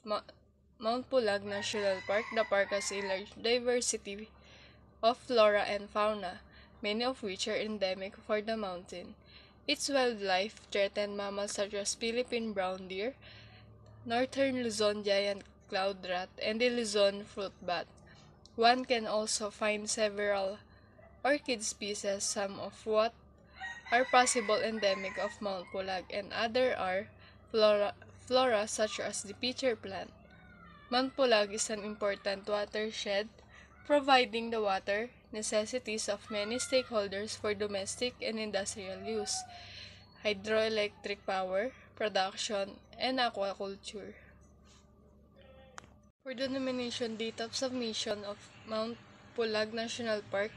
Mount Pulag National Park, the park has a large diversity of flora and fauna, many of which are endemic for the mountain. Its wildlife threaten mammals such as Philippine brown deer, northern Luzon giant cloud rat, and the Luzon fruit bat. One can also find several orchid species, some of what are possible endemic of Mount Pulag, and other are flora such as the pitcher plant. Mount Pulag is an important watershed, providing the water necessities of many stakeholders for domestic and industrial use, hydroelectric power production, and aquaculture. For the nomination date of submission of Mount Pulag National Park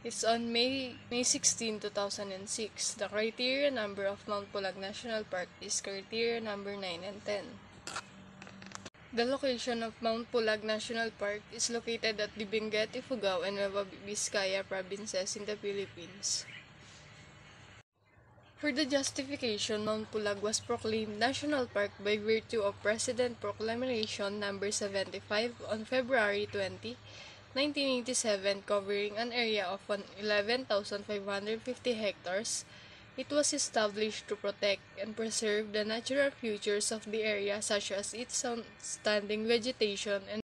is on May 16, 2006. The criteria number of Mount Pulag National Park is criteria number 9 and 10. The location of Mount Pulag National Park is located at the Benguet, Ifugao, and Nueva Vizcaya provinces in the Philippines. For the justification, Mount Pulag was proclaimed National Park by virtue of President Proclamation No. 75 on February 20, 1987, covering an area of 11,550 hectares. It was established to protect and preserve the natural features of the area such as its outstanding vegetation and